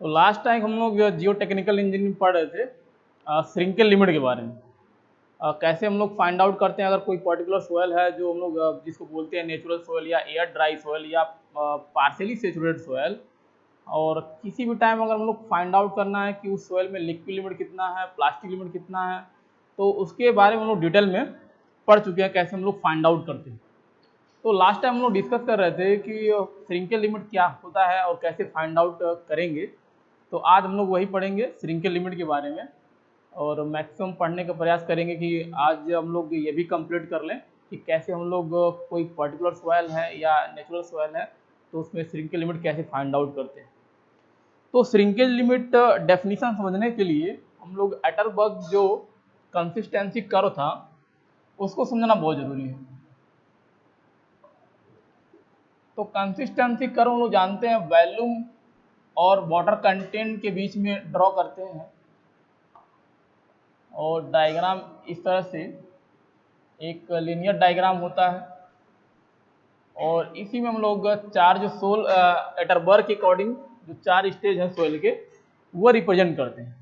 तो last time हम लोग जियो टेक्निकल इंजीनियरिंग पढ़ रहे थे श्रिंकेल लिमिट के बारे में। कैसे हम लोग फाइंड आउट करते हैं अगर कोई पर्टिकुलर सोयल है जो हम लोग जिसको बोलते हैं नेचुरल सोयल या एयर ड्राई सोयल या पार्शियली सेचुरेटेड सोयल। और किसी भी टाइम अगर हम लोग फाइंड आउट करना है कि उस सोयल में लिक्विड लिमिट कितना है, प्लास्टिक लिमिट कितना है, तो उसके बारे में हम लोग डिटेल में पढ़ चुके हैं कैसे हम लोग फाइंड आउट करते हैं। तो लास्ट टाइम हम लोग डिस्कस कर रहे थे कि श्रिंकेल लिमिट क्या होता है और कैसे फाइंड आउट करेंगे। तो आज हम लोग वही पढ़ेंगे श्रिंकेल लिमिट के बारे में, और मैक्सिमम पढ़ने का प्रयास करेंगे कि आज हम लोग ये भी कंप्लीट कर लें कि कैसे हम लोग कोई पर्टिकुलर सॉइल है या नेचुरल सॉइल है तो उसमें श्रिंकेल लिमिट कैसे फाइंड आउट करते हैं। तो श्रिंकेज लिमिट डेफिनेशन समझने के लिए हम लोग एटलबर्ग जो कंसिस्टेंसी कर्व था उसको समझना बहुत जरूरी है। तो कंसिस्टेंसी कर्व हम लोग जानते हैं वॉल्यूम और वाटर कंटेंट के बीच में ड्रॉ करते हैं, और डायग्राम इस तरह से एक लीनियर डायग्राम होता है, और इसी में हम लोग चार जो सोल एटलबर्ग के अकॉर्डिंग जो चार स्टेज हैं सोइल के वो रिप्रेजेंट करते हैं।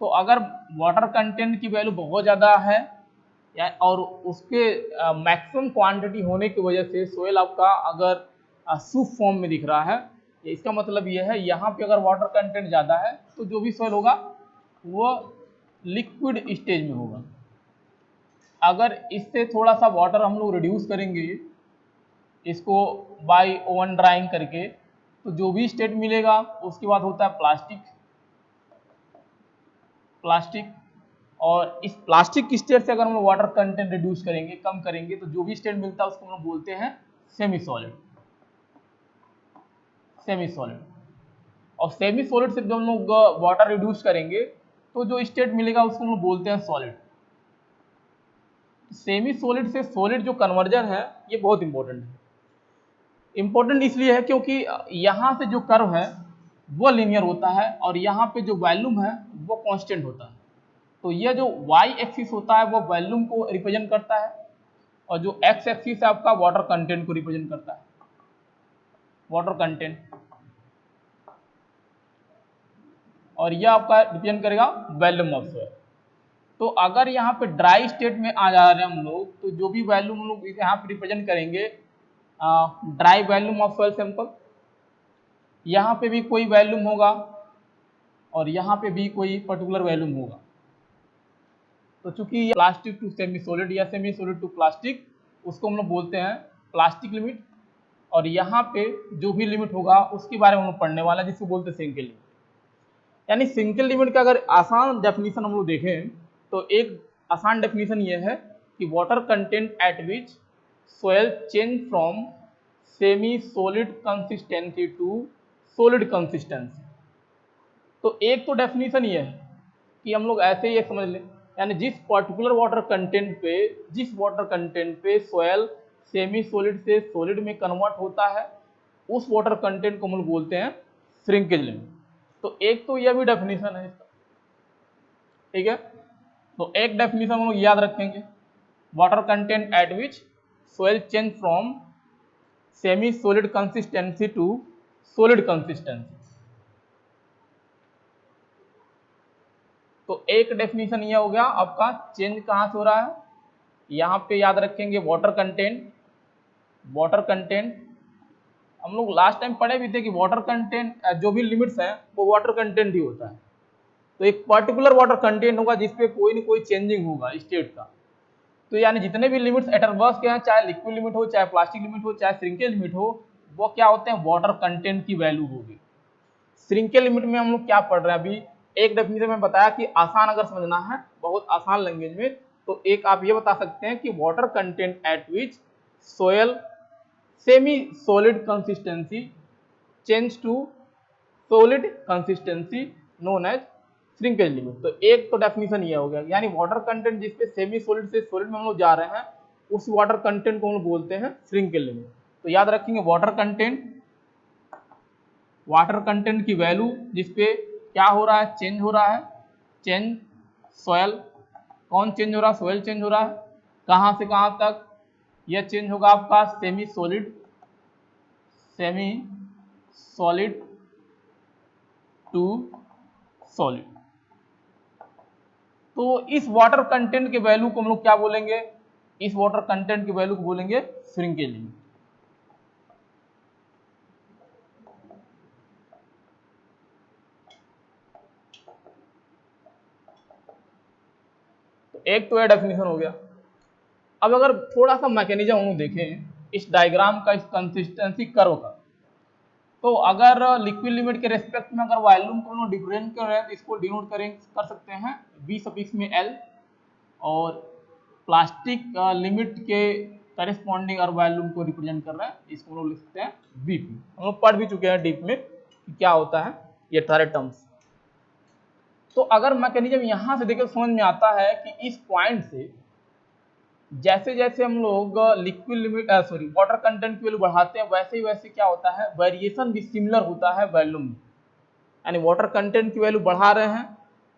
तो अगर वाटर कंटेंट की वैल्यू बहुत ज़्यादा है या और उसके मैक्सिमम क्वांटिटी होने की वजह से सोइल आपका अगर सूप फॉर्म में दिख रहा है, इसका मतलब ये है यहाँ पे अगर वाटर कंटेंट ज़्यादा है तो जो भी सोइल होगा वो लिक्विड स्टेज में होगा। अगर इससे थोड़ा सा वाटर हम लोग रिड्यूस करेंगे इसको बाय ओवन ड्राइंग करके, तो जो भी स्टेट मिलेगा उसके बाद होता है प्लास्टिक। और इस प्लास्टिक की स्टेट से अगर हम लोग वाटर कंटेंट रिड्यूस करेंगे, कम करेंगे, तो जो भी स्टेट मिलता है उसको हम लोग बोलते हैं सेमी सॉलिड। और सेमी सॉलिड से जब हम लोग वाटर रिड्यूस करेंगे तो जो स्टेट मिलेगा उसको हम लोग बोलते हैं सॉलिड। सेमी सॉलिड से सॉलिड जो कन्वर्जन है ये बहुत इंपॉर्टेंट है। इंपॉर्टेंट इसलिए है क्योंकि यहाँ से जो कर्व है वो लीनियर होता है और यहाँ पे जो वॉल्यूम है वो कांस्टेंट होता है। तो ये जो वाई एक्सिस होता है वो वॉल्यूम को रिप्रेजेंट करता है, और जो एक्स एक्सिस है आपका वाटर कंटेंट को रिप्रेजेंट करता है, वाटर कंटेंट। और यह आपका रिप्रेजेंट करेगा वॉल्यूम ऑफ सॉइल। तो अगर यहाँ पे ड्राई स्टेट में आ जा रहे हैं हम लोग, तो जो भी वॉल्यूम हम लोग यहाँ पे रिप्रेजेंट करेंगे dry volume of soil sample, यहाँ पे भी कोई वॉल्यूम होगा और यहाँ पे भी कोई पर्टिकुलर वॉल्यूम होगा। तो चूंकि ये प्लास्टिक टू सेमी सॉलिड या सेमी सॉलिड टू प्लास्टिक, उसको हम लोग बोलते हैं प्लास्टिक लिमिट। और यहाँ पे जो भी लिमिट होगा उसके बारे में हम लोग पढ़ने वाला है जिसको बोलते हैं सिंगल लिमिट। यानी सिंगल लिमिट का अगर आसान डेफिनेशन हम लोग देखें तो एक आसान डेफिनेशन ये है कि water content at which soil change from semi solid consistency to solid consistency. तो एक तो डेफिनेशन ये है कि हम लोग ऐसे ही एक समझ लें, यानी जिस वाटर कंटेंट पे सोयल सेमी सॉलिड से सॉलिड में कन्वर्ट होता है उस वाटर कंटेंट को हम लोग बोलते हैं श्रिंकेज लिमिट। तो एक तो यह भी डेफिनेशन है इसका, ठीक है। तो एक डेफिनेशन हम लोग याद रखेंगे, water content at which soil change from semi solid consistency to solid consistency. तो एक डेफिनेशन यह हो गया आपका चेंज कहाँ से हो रहा है, यहाँ पे याद रखेंगे वाटर कंटेंट। हम लोग लास्ट टाइम पढ़े भी थे कि वाटर कंटेंट जो भी लिमिट्स हैं वो वाटर कंटेंट ही होता है। तो एक पर्टिकुलर वाटर कंटेंट होगा जिसपे कोई ना कोई चेंजिंग होगा स्टेट का। तो यानी जितने भी लिमिट्स एटलबर्ग के हैं, चाहे लिक्विड लिमिट हो, चाहे प्लास्टिक लिमिट हो, चाहे श्रिंकेज लिमिट हो, वो क्या होते हैं वाटर कंटेंट की वैल्यू होगी। श्रिंकेज लिमिट में हम लोग क्या पढ़ रहे हैं अभी, एक डेफिनेशन में बताया कि आसान अगर समझना है बहुत आसान लैंग्वेज में, तो एक आप ये बता सकते हैं कि water content at which soil semi solid consistency change to solid consistency known as shrinkage limit. तो एक तो डेफिनेशन ये हो गया, यानी वाटर कंटेंट जिसपे सेमी सॉलिड से सॉलिड में हम लोग जा रहे हैं उस वाटर कंटेंट को हम लोग बोलते हैं श्रिंकेज लिमिट। तो याद रखेंगे वाटर कंटेंट की वैल्यू जिसपे क्या हो रहा है, चेंज हो रहा है, चेंज सॉयल। कौन चेंज हो रहा है, सॉयल चेंज हो रहा है। कहाँ से कहाँ तक, यह चेंज होगा आपका सेमी सॉलिड टू सॉलिड। तो इस वाटर कंटेंट के वैल्यू को हम लोग क्या बोलेंगे, इस वाटर कंटेंट के वैल्यू को बोलेंगे श्रिंकेज लिमिट। तो एक तो यह डेफिनेशन हो गया। अब अगर थोड़ा सा मैकेनिज्म हम लोग देखें इस डायग्राम का, इस कंसिस्टेंसी कर्व का, तो अगर लिक्विड लिमिट के रेस्पेक्ट में अगर वॉल्यूम को हम लोग डिफरेंट कर रहे हैं तो इसको डिनोट कर सकते हैं V सफिक्स में L, और प्लास्टिक लिमिट के करेस्पॉन्डिंग और वॉल्यूम को रिप्रेजेंट कर रहे हैं, इसको हम लोग लिख सकते हैं VP। हम लोग पढ़ भी चुके हैं डीप में कि क्या होता है ये सारे टर्म्स। तो अगर मैकेनिज्म यहां से देखकर समझ में आता है कि इस पॉइंट से जैसे जैसे हम लोग लिक्विड लिमिट वाटर कंटेंट की वैल्यू बढ़ाते हैं, वैसे ही वैसे क्या होता है, वेरिएशन भी सिमिलर होता है वॉल्यूम में। यानी वाटर कंटेंट की वैल्यू बढ़ा रहे हैं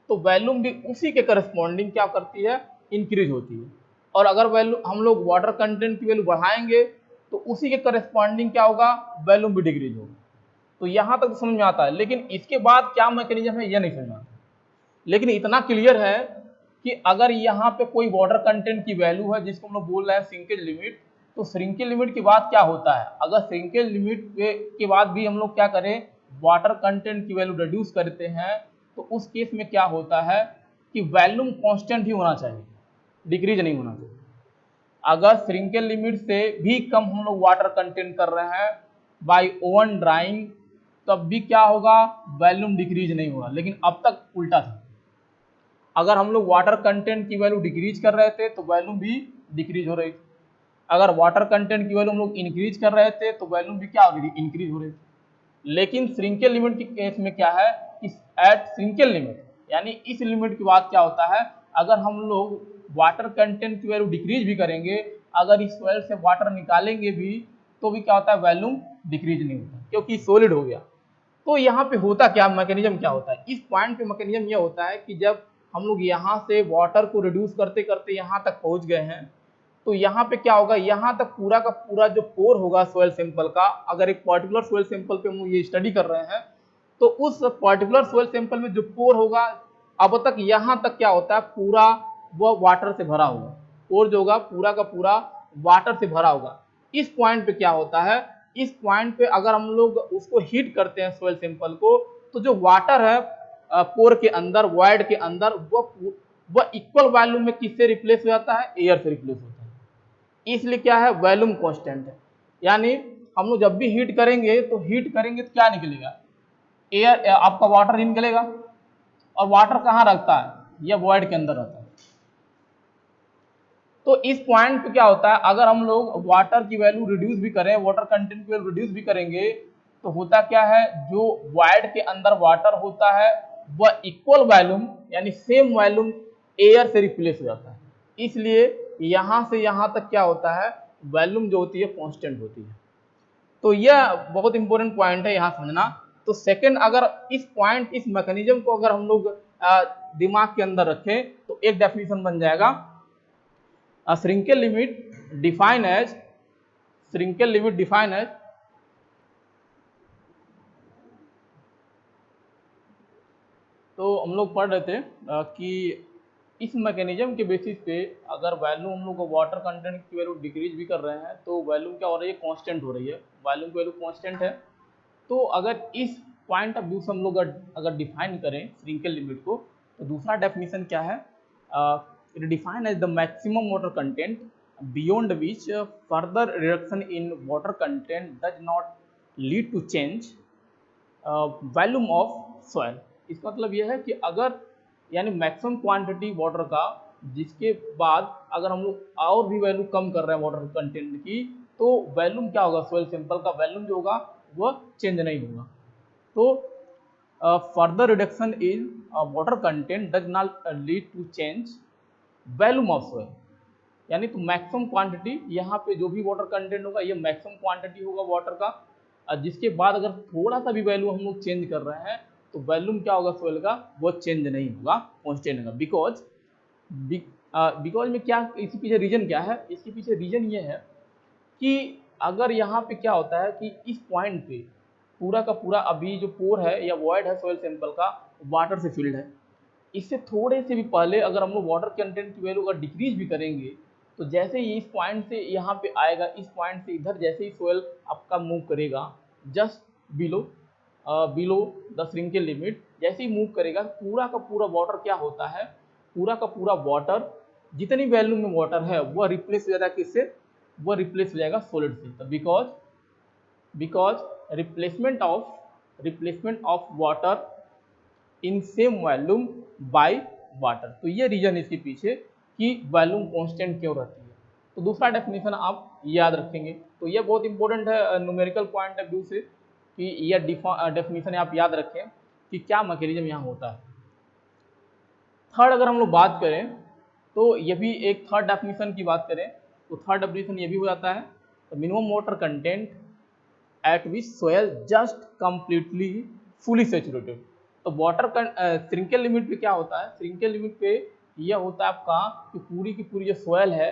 तो वॉल्यूम भी उसी के करस्पॉन्डिंग क्या करती है, इंक्रीज होती है। और अगर वैल्यू हम लोग वाटर कंटेंट की वैल्यू बढ़ाएंगे तो उसी के करस्पॉन्डिंग क्या होगा, वॉल्यूम भी डिक्रीज होगा। तो यहाँ तक समझ में आता है, लेकिन इसके बाद क्या मैकेनिज्म है यह नहीं समझ में आता। लेकिन इतना क्लियर है कि अगर यहाँ पे कोई वाटर कंटेंट की वैल्यू है जिसको हम लोग बोल रहे हैं श्रिंकेज लिमिट, तो श्रिंकेज लिमिट के बाद क्या होता है, अगर श्रिंकेज लिमिट के बाद भी हम लोग क्या करें, वाटर कंटेंट की वैल्यू रिड्यूस करते हैं, तो उस केस में क्या होता है कि वॉल्यूम कांस्टेंट ही होना चाहिए, डिक्रीज नहीं होना चाहिए। अगर श्रिंकेज लिमिट से भी कम हम लोग वाटर कंटेंट कर रहे हैं बाय ओवन ड्राइंग, तब भी क्या होगा, वॉल्यूम डिक्रीज नहीं होगा। लेकिन अब तक उल्टा था, अगर हम लोग वाटर कंटेंट की वैल्यू डिक्रीज कर रहे थे तो वॉल्यूम भी डिक्रीज हो रही थी, अगर वाटर कंटेंट की वैल्यू हम लोग इंक्रीज कर रहे थे तो वॉल्यूम भी क्या हो रही थी, इंक्रीज हो रही थी। लेकिन श्रिंकेज लिमिट के केस में क्या है, इस एट श्रिंकेज लिमिट यानी इस लिमिट के बाद क्या होता है, अगर हम लोग वाटर कंटेंट की वैल्यू डिक्रीज भी करेंगे, अगर इस सॉइल से वाटर निकालेंगे भी तो भी क्या होता है, वॉल्यूम डिक्रीज नहीं होता क्योंकि सॉलिड हो गया। तो यहाँ पे होता क्या, मैकेनिज्म क्या होता है, इस पॉइंट पे मैकेनिज्म ये होता है कि जब हम लोग यहाँ से वाटर को रिड्यूस करते करते यहाँ तक पहुँच गए हैं, तो यहाँ पे क्या होगा, यहाँ तक पूरा का पूरा जो पोर होगा सॉइल सैंपल का, अगर एक पर्टिकुलर सॉइल सैंपल पे हम लोग ये स्टडी कर रहे हैं, तो उस पर्टिकुलर सॉइल सैंपल में जो पोर होगा अब तक यहाँ तक क्या होता है, पूरा वो वाटर से भरा होगा, पोर जो होगा पूरा का पूरा वाटर से भरा होगा। इस पॉइंट पे क्या होता है, इस पॉइंट पे अगर हम लोग उसको हीट करते हैं सॉइल सैंपल को, तो जो वाटर है पोर के अंदर, वॉइड के अंदर, वह इक्वल वॉल्यूम में किससे रिप्लेस हो जाता है, एयर से रिप्लेस होता है। इसलिए क्या है, वॉल्यूम कांस्टेंट है। यानी हम लोग जब भी हीट करेंगे तो क्या निकलेगा, एयर, आपका वाटर ही निकलेगा। और वाटर कहाँ रहता है, यह वॉइड के अंदर रहता है। तो इस पॉइंट पे क्या होता है, अगर हम लोग वाटर की वैल्यू रिड्यूस भी करें, वाटर कंटेंट की वैल्यू रिड्यूस भी करेंगे, तो होता क्या है, जो वॉइड के अंदर वाटर होता है वह इक्वल वॉल्यूम यानी सेम वॉल्यूम एयर से रिप्लेस हो जाता है। इसलिए यहां से यहां तक क्या होता है, वॉल्यूम जो होती है कांस्टेंट होती है। तो यह बहुत इंपॉर्टेंट पॉइंट है यहाँ समझना। तो सेकंड, अगर इस पॉइंट, इस मैकेनिज्म को अगर हम लोग दिमाग के अंदर रखें तो एक डेफिनेशन बन जाएगा, shrinkage limit define as, shrinkage limit define as तो हम लोग पढ़ रहे थे कि इस मैकेनिज्म के बेसिस पे अगर वैल्यू हम लोग वाटर कंटेंट की वैल्यू डिक्रीज भी कर रहे हैं तो वैल्यूम क्या हो रही है, कांस्टेंट हो रही है, वैल्यूम की वैल्यू कांस्टेंट है। तो अगर इस पॉइंट ऑफ व्यू से हम लोग अगर डिफाइन करें श्रिंकेज लिमिट को, तो दूसरा डेफिनेशन क्या है, it define as the maximum water content beyond which further reduction in water content does not lead to change volume of soil. इसका मतलब यह है कि अगर यानी मैक्सिमम क्वांटिटी वाटर का, जिसके बाद अगर हम लोग और भी वैल्यू कम कर रहे हैं वाटर कंटेंट की, तो वॉल्यूम क्या होगा, सॉइल सैंपल का वॉल्यूम जो होगा वह चेंज नहीं होगा। तो further reduction in water content does not lead to change volume of soil. यानी तो मैक्सिमम क्वांटिटी, यहाँ पे जो भी वाटर कंटेंट होगा ये मैक्सिमम क्वांटिटी होगा वाटर का, जिसके बाद अगर थोड़ा सा भी वैल्यू हम लोग चेंज कर रहे हैं तो वॉल्यूम क्या होगा सॉइल का, वो चेंज नहीं होगा, कॉन्स्टेंट होगा। बिकॉज में क्या, इसके पीछे रीजन क्या है, इसके पीछे रीजन ये है कि अगर यहाँ पे क्या होता है कि इस पॉइंट पे पूरा का पूरा अभी जो पोर है या वॉइड है सॉइल सैंपल का, वाटर से फिल्ड है। इससे थोड़े से भी पहले अगर हम लोग वाटर कंटेंट की वैल्यू अगर डिक्रीज भी करेंगे, तो जैसे ही इस पॉइंट से यहाँ पे आएगा, इस पॉइंट से इधर जैसे ही सॉइल आपका मूव करेगा just below below the shrinkage limit, जैसे ही मूव करेगा पूरा का पूरा वाटर क्या होता है, पूरा का पूरा वाटर जितनी वैल्यू में वाटर है वह रिप्लेस हो जाता है किससे, वह रिप्लेस हो जाएगा सॉलिड से। तो because replacement of water in same volume by water. तो ये रीजन इसके पीछे कि वॉल्यूम कांस्टेंट क्यों रहती है। तो दूसरा डेफिनेशन आप याद रखेंगे, तो ये बहुत इंपॉर्टेंट है न्यूमेरिकल पॉइंट ऑफ व्यू से कि यह डेफिनेशन आप याद रखें कि क्या मैकेनिज्म यहाँ होता है। थर्ड अगर हम लोग बात करें तो ये भी एक थर्ड डेफिनेशन की बात करें तो थर्ड डेफिनेशन ये भी हो जाता है, तो minimum water content at which soil just completely fully saturated. तो वाटर श्रिंकेल लिमिट पे क्या होता है, श्रिंकेल लिमिट पे यह होता है आपका कि पूरी की पूरी जो सोयल है,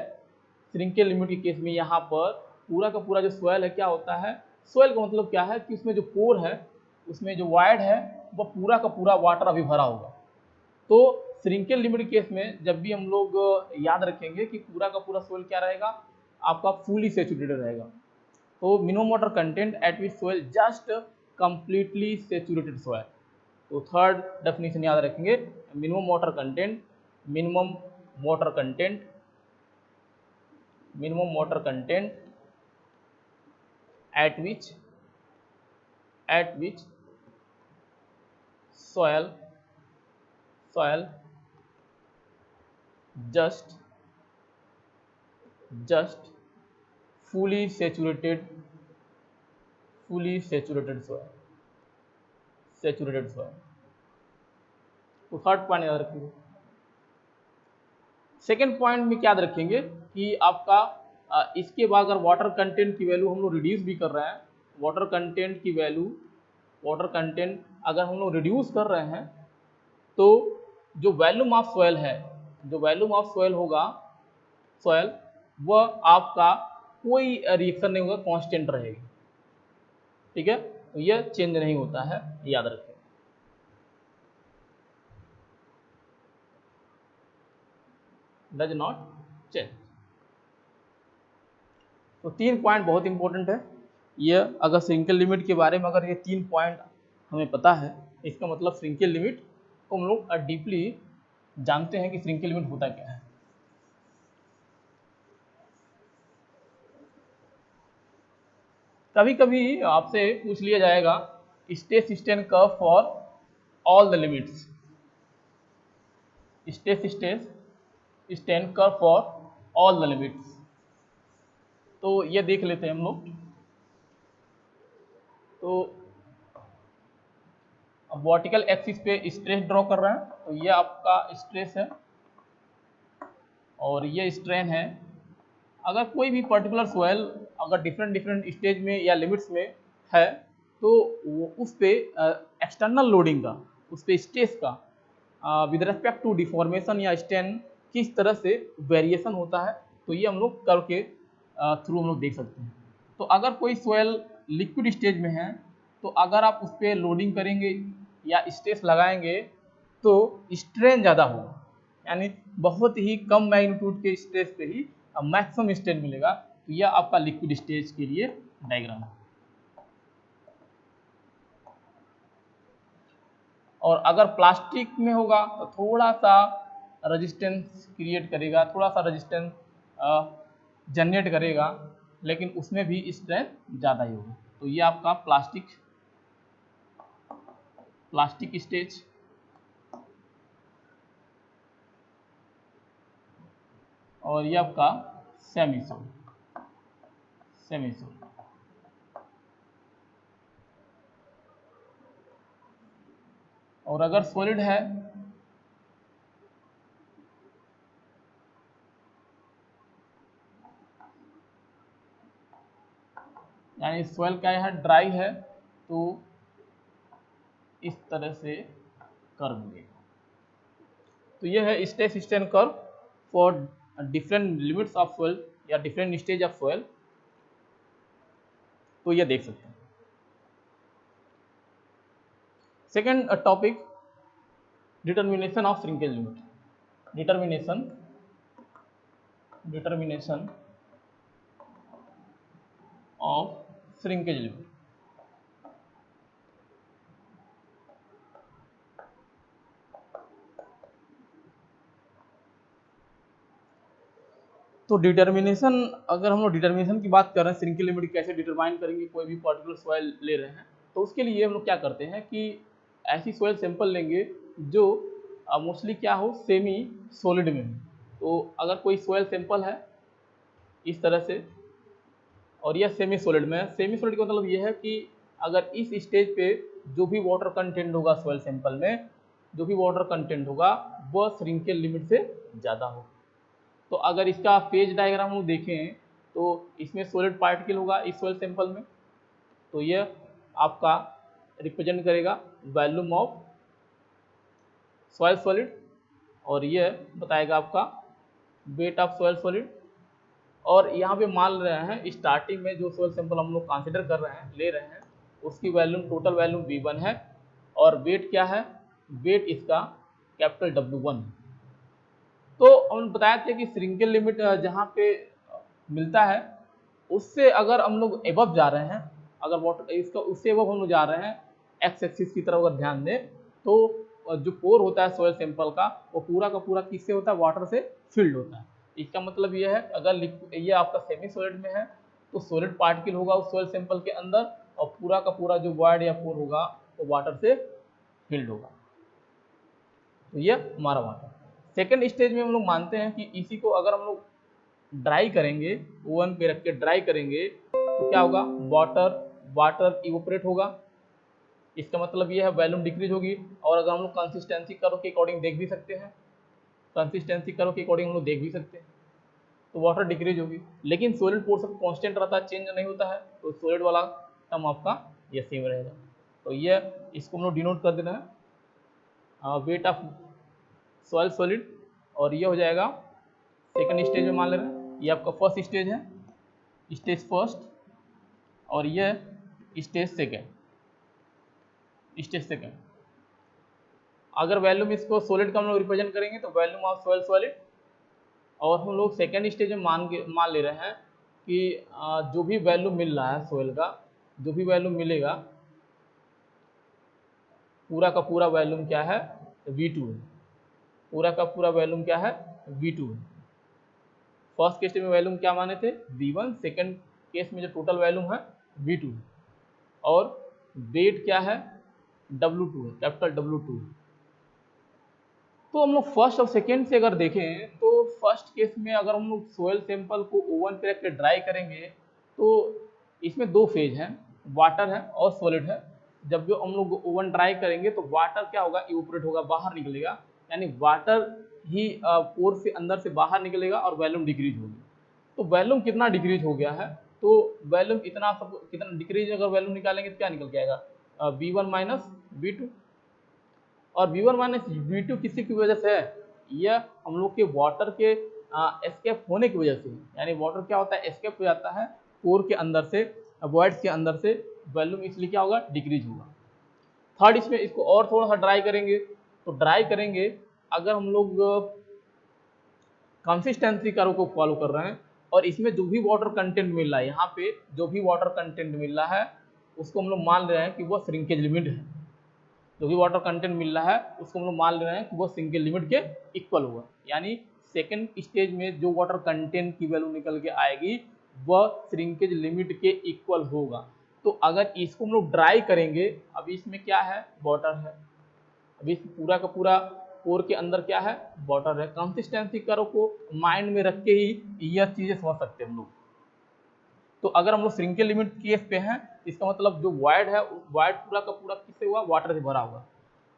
श्रिंकेल लिमिट के केस में यहाँ पर पूरा का पूरा जो सोयल है क्या होता है, सोयल का मतलब क्या है कि उसमें जो पोर है, उसमें जो वाइड है वह पूरा का पूरा वाटर अभी भरा होगा। तो श्रिंकेल लिमिट केस में जब भी हम लोग याद रखेंगे कि पूरा का पूरा सोयल क्या रहेगा, आपका फुली सेचुरेटेड रहेगा। तो minimum water content at which soil just completely saturated soil. तो थर्ड डेफिनेशन याद रखेंगे, minimum water content at which soil just fully saturated soil। तो थर्ड पॉइंट याद रखेंगे। सेकेंड पॉइंट में क्या याद रखेंगे कि आपका इसके बाद अगर वाटर कंटेंट की वैल्यू हम लोग रिड्यूस भी कर रहे हैं, वाटर कंटेंट अगर हम लोग रिड्यूस कर रहे हैं तो जो वॉल्यूम ऑफ सॉइल है, जो वॉल्यूम ऑफ सॉइल होगा, सॉइल वह आपका कोई रिएक्शन नहीं होगा, कांस्टेंट रहेगी। ठीक है, तो यह चेंज नहीं होता है, याद रखें। Does not change. तो 3 पॉइंट बहुत इंपॉर्टेंट है। ये अगर श्रिंकेल लिमिट के बारे में अगर ये 3 पॉइंट हमें पता है, इसका मतलब श्रिंकेल लिमिट को हम लोग डीपली जानते हैं कि श्रिंकेल लिमिट होता क्या है। कभी कभी आपसे पूछ लिया जाएगा stress strain curve for all the limits, stress strain curve for all the limits. तो ये देख लेते हैं हम लोग। तो अब वर्टिकल एक्सिस पे स्ट्रेस ड्रॉ कर रहे हैं, तो ये आपका स्ट्रेस है और ये स्ट्रेन है। अगर कोई भी पर्टिकुलर सॉइल अगर डिफरेंट स्टेज में या लिमिट्स में है तो उस पे एक्सटर्नल लोडिंग का, उस पे स्ट्रेस का विद रिस्पेक्ट टू डिफॉर्मेशन या स्ट्रेन किस तरह से वेरिएशन होता है, तो ये हम लोग कर्व के थ्रू हम लोग देख सकते हैं। तो अगर कोई सॉइल लिक्विड स्टेज में है तो अगर आप उस पर लोडिंग करेंगे या स्ट्रेस लगाएंगे तो स्ट्रेन ज़्यादा होगा, यानी बहुत ही कम मैग्नीट्यूड के स्ट्रेस पे ही मैक्सिमम स्ट्रेन मिलेगा। तो यह आपका लिक्विड स्टेज के लिए डायग्राम है। और अगर प्लास्टिक में होगा तो थोड़ा सा रेजिस्टेंस क्रिएट करेगा, थोड़ा सा रेजिस्टेंस जनरेट करेगा, लेकिन उसमें भी स्ट्रेन ज़्यादा ही होगा। तो ये आपका प्लास्टिक स्टेज और ये आपका सेमी सॉलिड। और अगर सॉलिड है यानी सॉइल क्या है, ड्राई है, तो इस तरह से कर्व मिलेगा। तो ये है stress strain curve for different limits of soil या डिफरेंट स्टेज ऑफ सॉइल। तो ये देख सकते हैं। Second topic, determination of shrinkage limit. Determination of shrinkage limit. तो डिटर्मिनेशन, अगर हम लोग डिटर्मिनेशन की बात कर रहे हैं, श्रिंकेज लिमिट कैसे डिटरमाइन करेंगे कोई भी पर्टिकुलर सॉइल ले रहे हैं, तो उसके लिए हम लोग क्या करते हैं कि ऐसी सॉइल सैंपल लेंगे जो मोस्टली क्या हो, सेमी सॉलिड में हो। तो अगर कोई सॉइल सैंपल है इस तरह से और यह सेमी सॉलिड में है, सेमी सॉलिड का मतलब यह है कि अगर इस स्टेज पे जो भी वाटर कंटेंट होगा सॉइल सैंपल में, जो भी वाटर कंटेंट होगा वह श्रिंकेज लिमिट से ज़्यादा हो। तो अगर इसका फेज डायग्राम हम देखें तो इसमें सॉलिड पार्टिकल होगा इस सॉइल सैंपल में, तो यह आपका रिप्रेजेंट करेगा वॉल्यूम ऑफ सॉइल सॉलिड, और यह बताएगा आपका वेट ऑफ सॉइल सॉलिड। और यहाँ पे मान रहे हैं स्टार्टिंग में जो सॉइल सैंपल हम लोग कंसिडर कर रहे हैं, ले रहे हैं, उसकी वॉल्यूम, टोटल वॉल्यूम V1 है, और वेट क्या है, वेट इसका कैपिटल W1 है। तो हम बताए थे कि श्रिंकेज लिमिट जहाँ पे मिलता है उससे अगर हम लोग एबव जा रहे हैं, अगर वाटर इसका उससे एबव हम लोग जा रहे हैं एक्स एक्सिस की तरफ अगर ध्यान दें, तो जो पोर होता है सॉइल सैंपल का वो पूरा का पूरा किससे होता है, वाटर से फिल्ड होता है। इसका मतलब ये है अगर ये आपका सेमी सॉलिड में है तो सॉलिड पार्टिकल होगा उस सॉइल सैंपल के अंदर, और पूरा का पूरा जो वॉइड या पोर होगा वो वाटर से फिल्ड होगा। तो ये हमारा वाटर। सेकेंड स्टेज में हम लोग मानते हैं कि इसी को अगर हम लोग ड्राई करेंगे, ओवन पे रख के ड्राई करेंगे, तो क्या होगा, वाटर इवोपरेट होगा। इसका मतलब यह है वॉल्यूम डिक्रीज होगी। और अगर हम लोग कंसिस्टेंसी कर्व के अकॉर्डिंग देख भी सकते हैं, कंसिस्टेंसी कर्व के अकॉर्डिंग हम लोग देख भी सकते हैं, तो वाटर डिक्रीज होगी। लेकिन सॉलिड पोर्शन कांस्टेंट रहता है, चेंज नहीं होता है, तो सॉलिड वाला टर्म आपका ये सेम रहेगा। तो ये इसको हम लोग डिनोट कर देना है वेट ऑफ सॉइल सॉलिड, और ये हो जाएगा सेकंड स्टेज में मान ले रहे हैं, ये आपका फर्स्ट स्टेज है, स्टेज फर्स्ट, और ये स्टेज सेकंड। अगर वॉल्यूम इसको सॉलिड का हम लोग रिप्रेजेंट करेंगे तो वॉल्यूम ऑफ सॉइल सॉलिड, और हम लोग सेकंड स्टेज में मान ले रहे हैं कि जो भी वॉल्यूम मिल रहा है सॉइल का, जो भी वॉल्यूम मिलेगा पूरा का पूरा वॉल्यूम क्या है, V2 है। पूरा का पूरा वॉल्यूम क्या है, V2 है। फर्स्ट केस में वॉल्यूम क्या माने थे, V1, सेकंड केस में जो टोटल वॉल्यूम है V2 है, और वेट क्या है, W2 है, कैपिटल W2 है। तो हम लोग फर्स्ट और सेकेंड से अगर देखें तो फर्स्ट केस में अगर हम लोग सोयल सैंपल को ओवन पे रख के ड्राई करेंगे तो इसमें दो फेज हैं, वाटर है और सॉलिड है। जब जो हम लोग ओवन ड्राई करेंगे तो वाटर क्या होगा, इवोपरेट होगा, बाहर निकलेगा, यानी वाटर ही पोर से अंदर से बाहर निकलेगा और वॉल्यूम डिक्रीज होगी। तो वॉल्यूम कितना डिक्रीज हो गया है, तो वॉल्यूम इतना, कितना डिक्रीज अगर वॉल्यूम निकालेंगे तो क्या निकल के आएगा, V1 माइनस V2। और V1 माइनस V2 किसी की वजह से है, यह हम लोग के वाटर के एस्केप होने की वजह से, यानी वाटर क्या होता है, एस्केप हो जाता है पोर के अंदर से, वॉइड्स के अंदर से, वॉल्यूम इसलिए क्या होगा, डिक्रीज होगा। थर्ड इसमें इसको और थोड़ा सा ड्राई करेंगे, तो ड्राई करेंगे अगर हम लोग कंसिस्टेंसी कर्व को फॉलो कर रहे हैं और इसमें जो भी वाटर कंटेंट मिल रहा है, यहाँ पे जो भी वाटर कंटेंट मिल रहा है उसको हम लोग मान रहे हैं कि वो श्रिंकेज लिमिट है। जो भी वाटर कंटेंट मिल रहा है उसको हम लोग मान ले रहे हैं कि वो श्रिंकेज लिमिट के इक्वल होगा, यानी सेकंड स्टेज में जो वाटर कंटेंट की वैल्यू निकल के आएगी वह श्रिंकेज लिमिट के इक्वल होगा। तो अगर इसको हम लोग ड्राई करेंगे, अभी इसमें क्या है, वाटर है, अभी पूरा का पूरा पोर के अंदर क्या है, वाटर है। कंसिस्टेंसी कर्व को माइंड में रख के ही यह चीजें समझ सकते हैं हम लोग। तो अगर हम लोग श्रिंकेज लिमिट केस पे हैं, इसका मतलब जो वॉइड है, वॉइड पूरा का पूरा किससे हुआ, वाटर से भरा हुआ।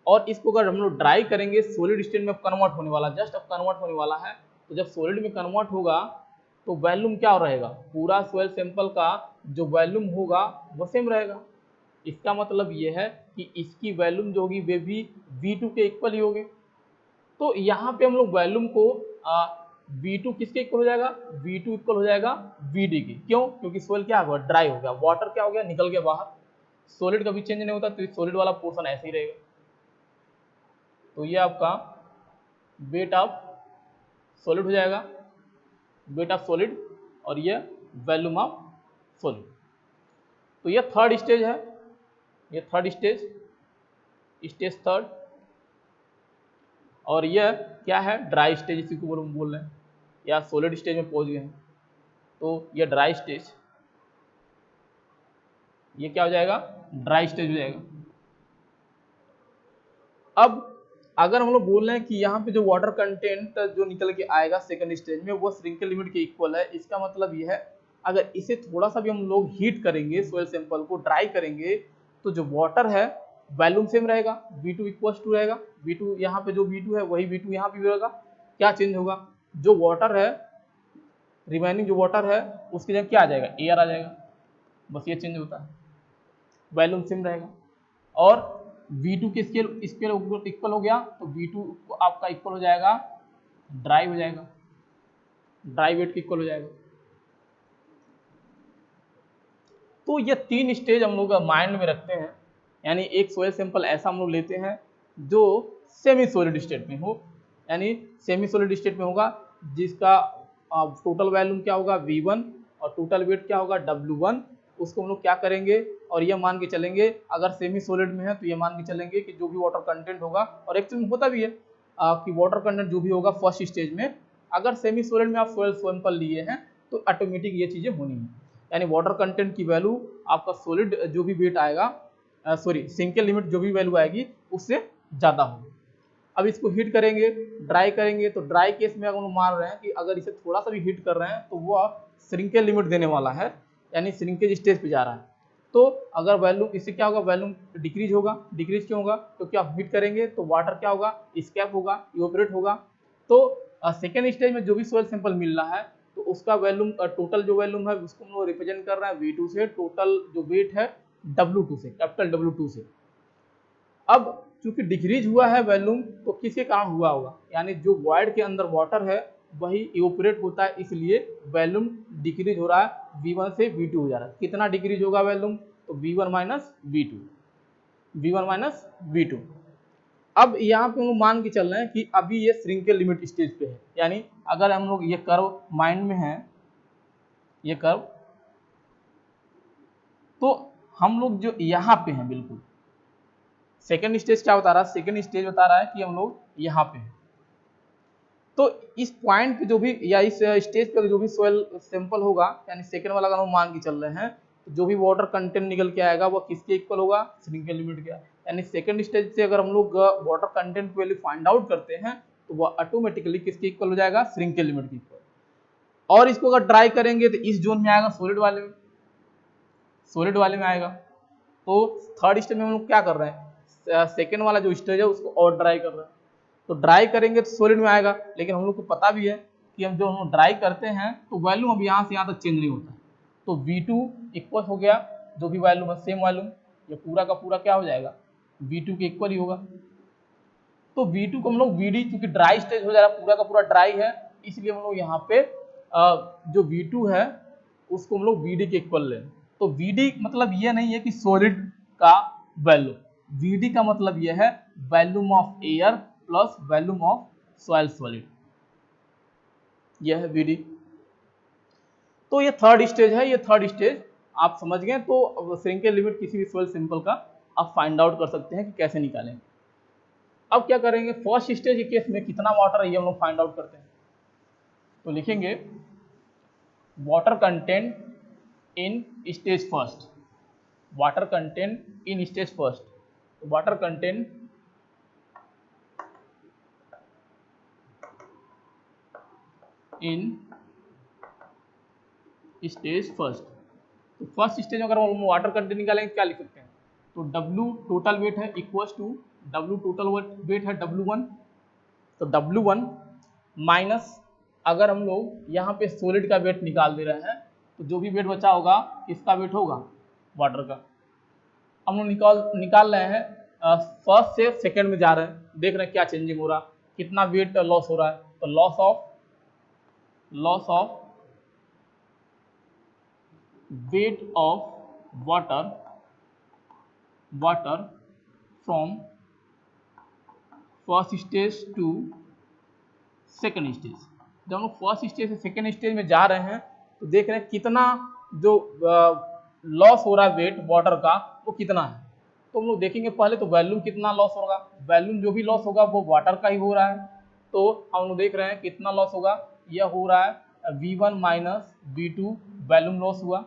और इसको अगर हम लोग ड्राई करेंगे, सॉलिड स्टेट में कन्वर्ट होने वाला, जस्ट अब कन्वर्ट होने वाला है, तो जब सॉलिड में कन्वर्ट होगा तो वॉल्यूम क्या रहेगा, पूरा सॉइल सैंपल का जो वॉल्यूम होगा वो सेम रहेगा। इसका मतलब ये है कि इसकी वॉल्यूम जो होगी वे भी V2 के इक्वल ही होगी। तो यहाँ पे हम लोग वॉल्यूम को V2 किसके इक्वल हो जाएगा, V2 इक्वल हो जाएगा VD के। क्यों, क्योंकि सॉइल क्या हुआ, ड्राई हो गया, वाटर क्या हो गया, निकल गया बाहर। सॉलिड कभी चेंज नहीं होता, तो सॉलिड वाला पोर्शन ऐसे ही रहेगा। तो ये आपका वेट ऑफ सॉलिड हो जाएगा, वेट ऑफ सॉलिड, और ये वॉल्यूम ऑफ सॉलिड। तो ये थर्ड स्टेज है, ये थर्ड स्टेज, स्टेज थर्ड। और यह क्या है, ड्राई स्टेज, इसी को बोल रहे हैं, या सॉलिड स्टेज में पहुंच गए हैं। तो ये ड्राई स्टेज, ये क्या हो जाएगा, ड्राई स्टेज हो जाएगा। अब अगर हम लोग बोल रहे हैं कि यहाँ पे जो वाटर कंटेंट जो निकल के आएगा सेकंड स्टेज में वो श्रिंकेल लिमिट के इक्वल है, इसका मतलब यह है अगर इसे थोड़ा सा भी हम लोग हीट करेंगे, सोयल सैंपल को ड्राई करेंगे, तो जो वाटर है वॉल्यूम सेम रहेगा, V2 इक्वल टू रहेगा, V2 यहाँ पे जो V2 है वही V2 यहाँ पे भी रहेगा। क्या चेंज होगा, जो वाटर है, रिमेनिंग जो वाटर है उसकी जगह क्या आ जाएगा, एयर आ जाएगा, बस ये चेंज होता है, वॉल्यूम सेम रहेगा। और V2 के स्केल इक्वल हो गया, तो V2 आपका इक्वल हो जाएगा, ड्राई हो जाएगा, ड्राई वेट के इक्वल हो जाएगा। तो ये तीन स्टेज हम लोग माइंड में रखते हैं, यानी एक सोयल सैंपल ऐसा हम लोग लेते हैं जो सेमी सॉलिड स्टेट में हो, यानी सेमी सॉलिड स्टेट में होगा, जिसका टोटल वॉल्यूम क्या होगा V1 और टोटल वेट क्या होगा W1। उसको हम लोग क्या करेंगे, और ये मान के चलेंगे अगर सेमी सॉलिड में है तो ये मान के चलेंगे कि जो भी वाटर कंटेंट होगा, और एक्चुअली होता भी है कि वाटर कंटेंट जो भी होगा फर्स्ट स्टेज में, अगर सेमी सॉलिड में आप सोयल सैंपल लिए हैं तो ऑटोमेटिक ये चीज़ें होनी है, यानी वाटर कंटेंट की वैल्यू आपका सॉलिड जो भी वेट आएगा, सॉरी श्रिंकेल लिमिट जो भी वैल्यू आएगी उससे ज़्यादा होगी। अब इसको हीट करेंगे, ड्राई करेंगे, तो ड्राई केस में अगर हम मान रहे हैं कि अगर इसे थोड़ा सा भी हीट कर रहे हैं तो वो श्रिंकेल लिमिट देने वाला है, यानी श्रिंकेज स्टेज पे जा रहा है। तो अगर वॉल्यूम, इससे क्या होगा, वॉल्यूम डिक्रीज होगा, डिक्रीज क्यों होगा, क्योंकि आप हीट करेंगे तो वाटर क्या होगा, स्कैप होगा, इवोपरेट होगा। तो सेकेंड स्टेज में जो भी सोयल सैंपल मिल रहा है तो उसका वॉल्यूम, टोटल जो वॉल्यूम है उसको हम लोग रिप्रेजेंट कर रहे हैं V2 से, टोटल जो वेट है W2 से, कैपिटल W2 से। अब चूंकि डिक्रीज हुआ है वॉल्यूम तो किसके कारण हुआ होगा, यानी जो वॉइड के अंदर वाटर है वही इवोपरेट होता है, इसलिए वॉल्यूम डिक्रीज हो रहा है, V1 से V2 हो जा रहा है। कितना डिक्रीज होगा वॉल्यूम, तो V1 minus V2, V1 minus V2। अब यहाँ पे हम लोग मान के चल रहे हैं कि अभी ये श्रिंकेल लिमिट स्टेज पे है, यानी अगर हम लोग ये कर्व माइंड में है, ये कर्व, तो हम लोग जो यहाँ पे हैं बिल्कुल, सेकेंड स्टेज क्या बता रहा है, सेकेंड स्टेज बता रहा है कि हम लोग यहाँ पे हैं। तो इस पॉइंट पे जो भी, या इस स्टेज पे जो भी सोयल सैंपल होगा, यानी सेकेंड वाला अगर हम मान के चल रहे हैं, तो जो भी वाटर कंटेंट निकल के आएगा वो किसके इक्वल होगा, श्रिंकेल लिमिट के। यानी सेकेंड स्टेज से अगर हम लोग water content value find out करते हैं तो वो ऑटोमेटिकली किसके इक्वल हो जाएगा, श्रिंकेल लिमिट के इक्वल। और इसको अगर ड्राई करेंगे तो इस जोन में आएगा, सॉलिड वाले में, सॉलिड वाले में आएगा। तो थर्ड स्टेज में हम लोग क्या कर रहे हैं, सेकेंड वाला जो स्टेज है उसको और ड्राई कर रहे हैं। तो ड्राई करेंगे तो सॉलिड में आएगा, लेकिन हम लोग को पता भी है कि हम जो ड्राई करते हैं तो वॉल्यूम अब यहाँ से यहाँ तक चेंज नहीं होता। तो V2 इक्वल हो गया, जो भी वॉल्यूम है सेम वॉल्यूम, ये पूरा का पूरा क्या हो जाएगा, V2 के इक्वल ही होगा। तो V2 को हम लोग VD, चूंकि ड्राई स्टेज हो जा रहा है, पूरा का पूरा ड्राई है, इसलिए हम लोग यहाँ पे जो V2 है उसको हम लोग VD के इक्वल लें। तो VD मतलब ये नहीं है कि सॉलिड का वैल्यू, VD का मतलब ये है volume of air plus volume of soil solid, यह है VD। तो ये थर्ड स्टेज है, ये थर्ड स्टेज आप समझ गए। तो श्रिंकेल लिमिट किसी भी सोयल सैंपल का आप फाइंड आउट कर सकते हैं कि कैसे निकालेंगे। अब क्या करेंगे, फर्स्ट स्टेज के केस में कितना वाटर है ये हम लोग फाइंड आउट करते हैं। तो लिखेंगे water content in stage first, water content in stage first, water content in stage first. तो फर्स्ट स्टेज में अगर हम वाटर कंटेंट निकालेंगे क्या लिख सकते हैं, तो W टोटल वेट है equals to, W total weight है W1, तो W1 माइनस, अगर हम लोग यहाँ पे सॉलिड का वेट निकाल दे रहे हैं तो जो भी वेट बचा होगा किसका वेट होगा, वाटर का। हम लोग निकाल रहे हैं फर्स्ट से सेकेंड में जा रहे हैं, देख रहे हैं क्या चेंजिंग हो रहा, कितना वेट लॉस हो रहा है। तो loss of weight of water from first stage to second stage. जब हम लोग फर्स्ट स्टेज से सेकेंड स्टेज में जा रहे हैं तो देख रहे हैं कितना जो लॉस हो रहा है वेट वाटर का वो कितना है। तो हम लोग देखेंगे पहले तो वॉल्यूम कितना लॉस होगा, वॉल्यूम जो भी लॉस होगा वो वाटर का ही हो रहा है। तो हम लोग देख रहे हैं कितना लॉस होगा, यह हो रहा है V1 minus V2 volume loss हुआ।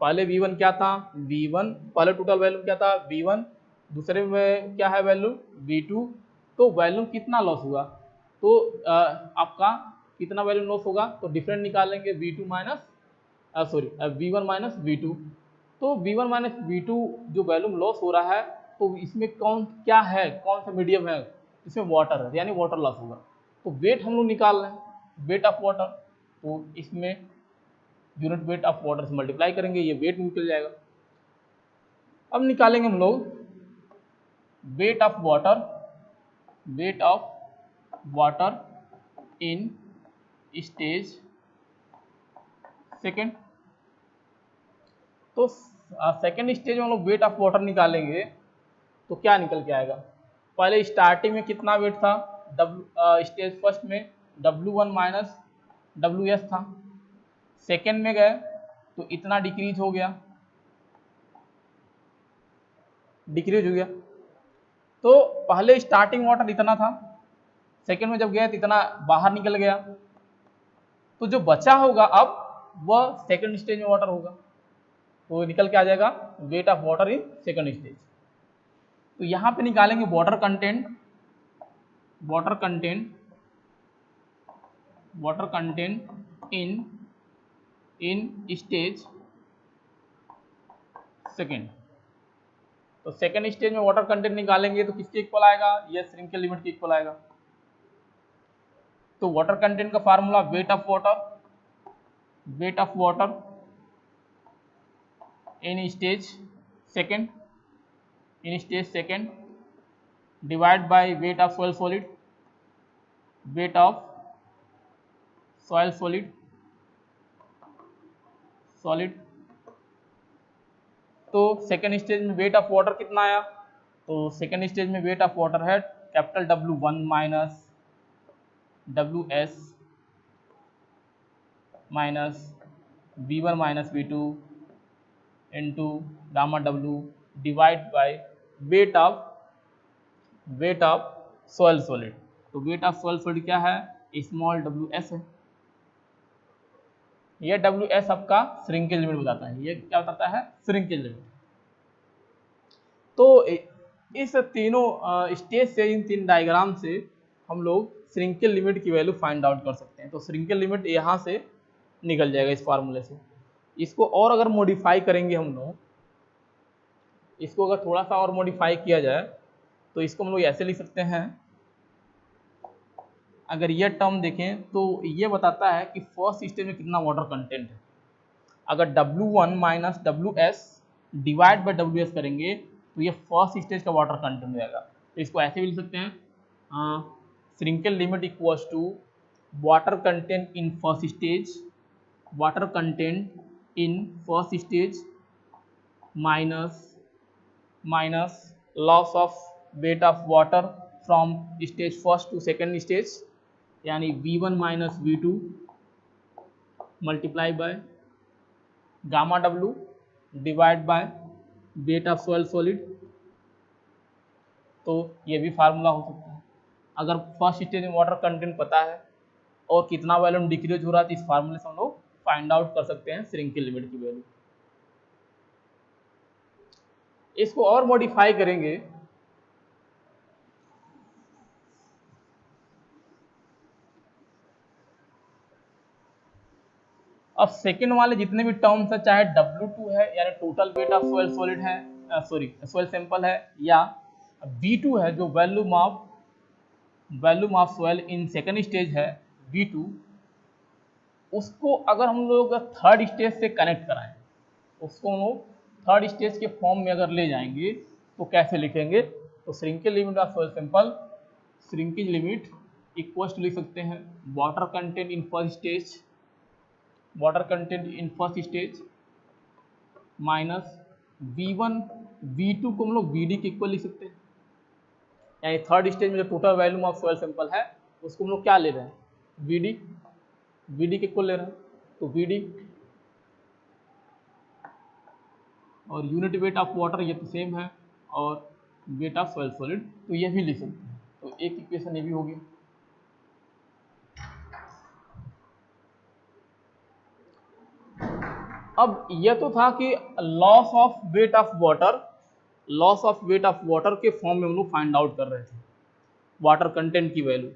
पहले V1 क्या था, V1 पहले टोटल वॉल्यूम क्या था V1, दूसरे में क्या है वैल्यूम V2। तो वॉल्यूम कितना लॉस हुआ, तो आपका कितना वैल्यूम लॉस होगा, तो डिफरेंट निकालेंगे V2 minus V1 minus V2। तो V1 माइनस V2 जो वॉल्यूम लॉस हो रहा है तो इसमें कौन क्या है, कौन सा मीडियम है, इसमें वाटर है यानी वाटर लॉस होगा। तो वेट हम लोग निकाल रहे हैं, वेट ऑफ वाटर, तो इसमें यूनिट वेट ऑफ वाटर से मल्टीप्लाई करेंगे, ये वेट निकल जाएगा। अब निकालेंगे हम लोग wait of water, wait of water in stage second. तो सेकेंड स्टेज में हम लोग वेट ऑफ वाटर निकालेंगे तो क्या निकल के आएगा, पहले स्टार्टिंग में कितना वेट था स्टेज फर्स्ट में W1 माइनस WS था, सेकेंड में गए तो इतना डिक्रीज हो गया, डिक्रीज हो गया। तो पहले स्टार्टिंग वाटर इतना था, सेकेंड में जब गया तो इतना बाहर निकल गया, तो जो बचा होगा अब वह सेकेंड स्टेज में वाटर होगा, तो निकल के आ जाएगा wait of water in second stage. तो यहां पे निकालेंगे water content, water content, water content in stage second. तो सेकेंड स्टेज में वाटर कंटेंट निकालेंगे तो किसके इक्वल आएगा, यह श्रिंकेल लिमिट के इक्वल आएगा। तो वाटर कंटेंट का formula wait of water, wait of water in stage second, in stage second divide by weight of soil solid, wait of soil solid, solid. तो सेकेंड स्टेज में wait of water कितना आया, तो second stage में wait of water है capital W1 minus WS minus V1 minus V2 into gamma W divide by weight of soil solid. तो wait of soil solid क्या है, small WS है। यह WS आपका श्रिंकेज लिमिट बताता है, ये क्या बताता है, श्रिंकेज लिमिट। तो इस तीनों स्टेज से, इन तीन डायग्राम से हम लोग श्रिंकेज लिमिट की वैल्यू फाइंड आउट कर सकते हैं। तो श्रिंकेज लिमिट यहाँ से निकल जाएगा इस फार्मूले से। इसको और अगर मॉडिफाई करेंगे हम लोग, इसको अगर थोड़ा सा और मॉडिफाई किया जाए तो इसको हम लोग ऐसे लिख सकते हैं, अगर ये टर्म देखें तो ये बताता है कि फर्स्ट स्टेज में कितना वाटर कंटेंट है। अगर W1 minus WS divide by WS करेंगे तो ये फर्स्ट स्टेज का वाटर कंटेंट हो जाएगा। तो इसको ऐसे भी लिख सकते हैं, shrinkage limit equals to water content in first stage, water content in first stage minus loss of weight of water from stage first to second stage, यानी V1 minus V2 multiply by gamma W divide by weight of soil solid. तो ये भी formula हो सकता है। अगर first stage में water content पता है और कितना वॉल्यूम डिक्रीज हो रहा है तो इस फार्मूले से हम लोग फाइंड आउट कर सकते हैं श्रिंकेज लिमिट की वैल्यू। इसको और मॉडिफाई करेंगे, अब सेकेंड वाले जितने भी टर्म्स है, चाहे W2 है यानी total weight of soil solid है, सॉइल सैंपल है, या V2 है जो volume of soil in second stage है V2, उसको अगर हम लोग थर्ड स्टेज से कनेक्ट कराएं, उसको हम लोग थर्ड स्टेज के फॉर्म में अगर ले जाएंगे तो कैसे लिखेंगे, तो shrinkage limit of soil sample, shrinkage limit equals to लिख सकते हैं water content in first stage, water content in first stage minus V1 V2 को हम लोग VD के इक्वल लिख सकते हैं। यानी थर्ड स्टेज में जो total volume of soil sample है उसको हम लोग क्या ले रहे हैं, वीडी, वीडी के को ले रहे हैं, तो वीडी और यूनिट वेट ऑफ वाटर ये तो सेम है, और वेट ऑफ सॉइल सॉलिड तो ये भी लिख सकते हैं। तो एक इक्वेशन ये भी होगी। अब ये तो था कि loss of weight of water, loss of weight of water के फॉर्म में हम लोग फाइंड आउट कर रहे थे वाटर कंटेंट की वैल्यू,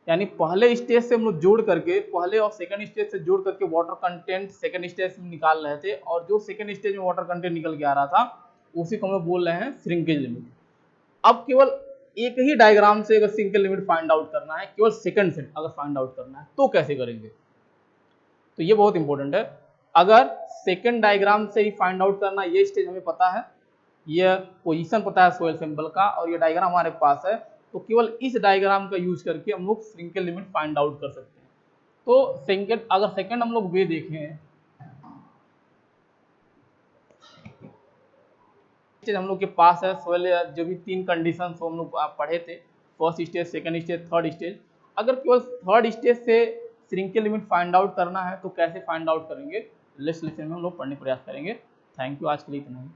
यानी पहले स्टेज से हम लोग जोड़ करके, पहले और सेकंड स्टेज से जोड़ करके वाटर कंटेंट सेकंड स्टेज में निकाल रहे थे, और जो सेकंड स्टेज में वाटर कंटेंट निकल के आ रहा था उसी को हम लोग बोल रहे हैं श्रिंकेज लिमिट। अब केवल एक ही डायग्राम से अगर श्रिंकेज लिमिट फाइंड आउट करना है, केवल सेकंड से अगर फाइंड आउट करना है तो कैसे करेंगे, तो ये बहुत इंपॉर्टेंट है। अगर सेकंड डायग्राम से ही फाइंड आउट करना, ये स्टेज हमें पता है, ये पोजीशन पता है सॉइल सैंपल का, और ये डायग्राम हमारे पास है, तो केवल इस डायग्राम का यूज करके हम लोग श्रिंकेज लिमिट फाइंड आउट कर सकते हैं। तो सेकंड, अगर सेकंड हम लोग वे देखें, हम लोग के पास है सॉइल, जो भी तीन कंडीशन हम लोग पढ़े थे, first stage, second stage, third stage. अगर केवल थर्ड स्टेज से श्रिंकेज लिमिट फाइंड आउट करना है तो कैसे फाइंड आउट करेंगे, नेक्स्ट लेक्चर में हम लोग पढ़ने प्रयास करेंगे। थैंक यू, आज के लिए इतना ही।